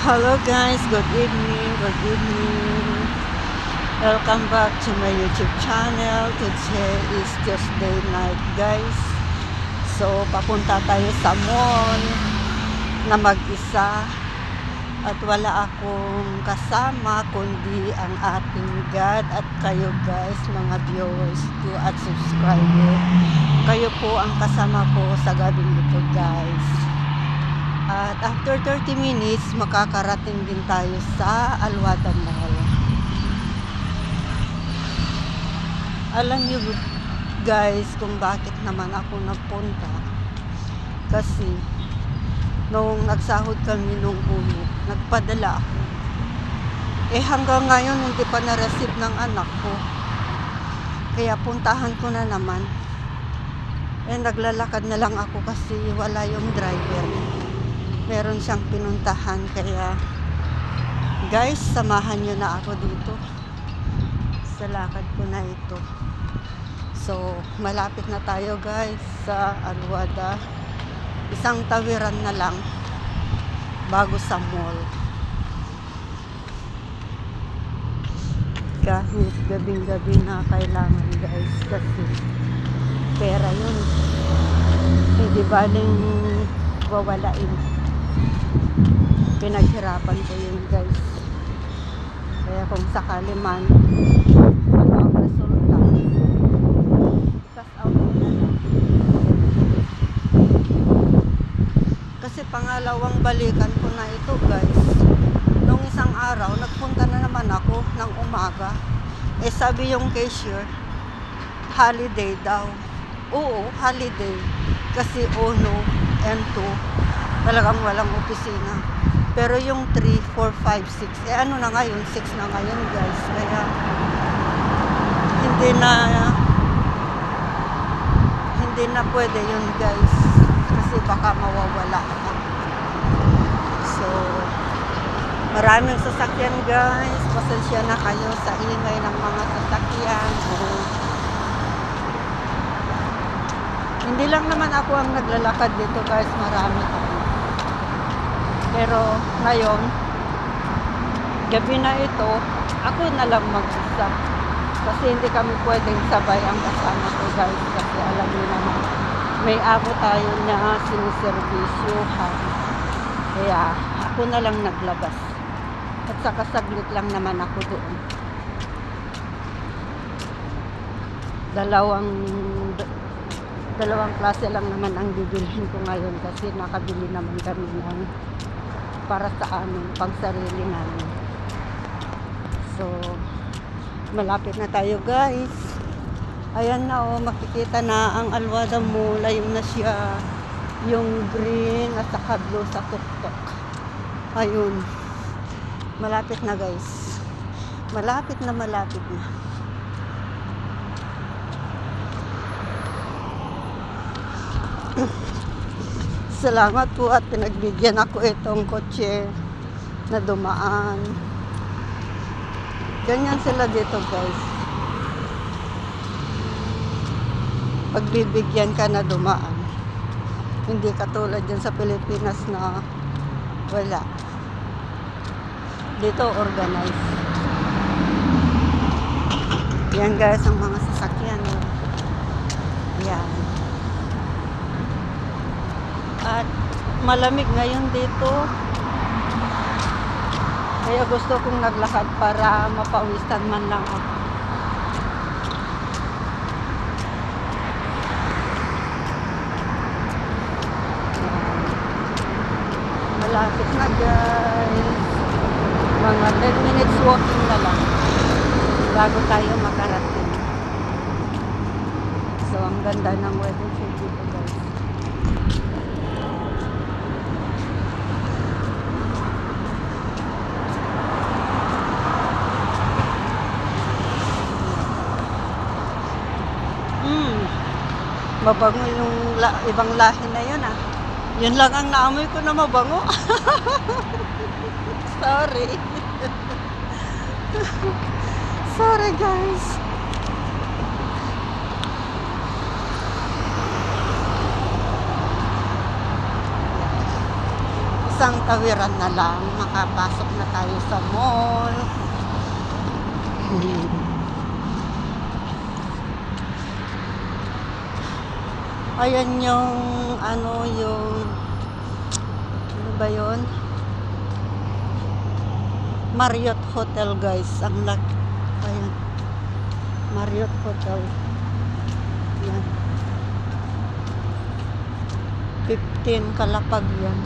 Hello guys, good evening, good evening. Welcome back to my YouTube channel. Today is Tuesday night guys. So papunta tayo sa mall na mag-isa at wala akong kasama kundi ang ating God at kayo guys, mga viewers ko at subscriber. Kayo po ang kasama ko sa gabing ito guys. At after 30 minutes, makakarating din tayo sa Alwada Mall. Alam niyo guys kung bakit naman ako nagpunta. Kasi nung nagsahod kami nung ulo, nagpadala ako. Hanggang ngayon hindi pa na-receive ng anak ko. Kaya puntahan ko na naman. Naglalakad na lang ako kasi wala yung driver. Meron siyang pinuntahan, kaya guys, samahan nyo na ako dito sa lakad ko na ito. So malapit na tayo guys sa Alwada. Isang tawiran na lang bago sa mall. Kahit gabing-gabi na kailangan guys, kasi pera yun, hindi baling wawalain. Pinaghirapan ko yun guys. Kaya kung sakali man ano ang resulta, cash out ko na lang. Kasi pangalawang balikan ko na ito guys. Nung isang araw nagpunta na naman ako ng umaga, sabi yung cashier holiday daw. Oo, holiday, kasi 1 and 2 talagang walang opisina. Pero yung 3, 4, 5, 6, ano na ngayon, 6 na ngayon guys. Kaya hindi na pwede yun guys. Kasi baka mawawala ka. So, maraming sasakyan guys. Pasensya na kayo sa ingay ng mga sasakyan. Hindi lang naman ako ang naglalakad dito guys. Marami kami. Pero ngayon, gabi na ito, ako na lang mag-isa. Kasi hindi kami pwedeng sabay ang kasama ko guys. Kasi alam niyo naman, may abo tayo na siniservisyohan. Kaya ako na lang naglabas. At saka saglit lang naman ako doon. Dalawang klase lang naman ang bibilhin ko ngayon kasi nakabili naman kami ng para sa amin, pang sarili namin. So, malapit na tayo guys. Ayan na makikita na ang Alwada Mall. Ayun na siya, yung green at saka blue sa tuktok. Ayun, malapit na guys. Malapit na. Salamat po at pinagbigyan ako itong kotse na dumaan. Ganyan sila dito guys. Pagbibigyan ka na dumaan. Hindi katulad dyan sa Pilipinas na wala. Dito organized. Yan guys ang mga sasakyan. Yan. At malamig ngayon dito. Kaya gusto kong naglakad para mapawisan man lang ako. Malapit na guys. Mga 10 minutes walking na lang bago tayo makarating. So ang ganda ng weather dito guys. Mabango yung ibang lahi na yun ah. Yun lang ang naamoy ko na mabango. Sorry. Sorry guys. isang tawiran na lang, makapasok na tayo sa mall. Ayan yung ano ba yun? Marriott Hotel, guys. Ang laki. Ayan. Marriott Hotel. Ayan. 15 kalapag yan.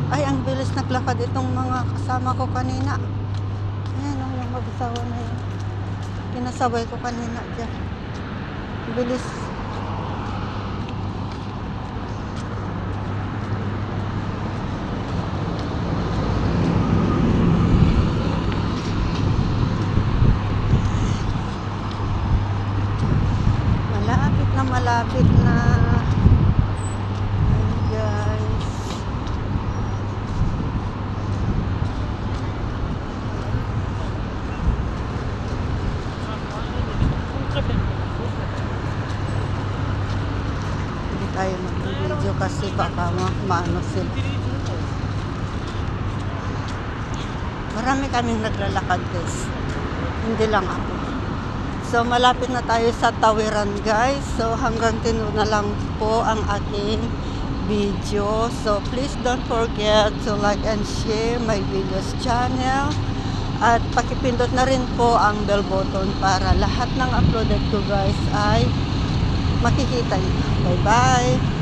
Ay, ang bilis naglakad itong mga kasama ko kanina. Ayan, yung mag-asawa na yun. Kinasabay ko kanina dyan. Bilis. Malapit na. Ayan, guys. Hindi tayo mag-video kasi baka maano sila. Marami kaming naglalakad, guys. Hindi lang ako. So, malapit na tayo sa tawiran, guys. So, hanggang tino na lang po ang aking video. So, please don't forget to like and share my videos channel. At pakipindot na rin po ang bell button para lahat ng uploaded ko, guys, ay makikita niyo. Bye-bye!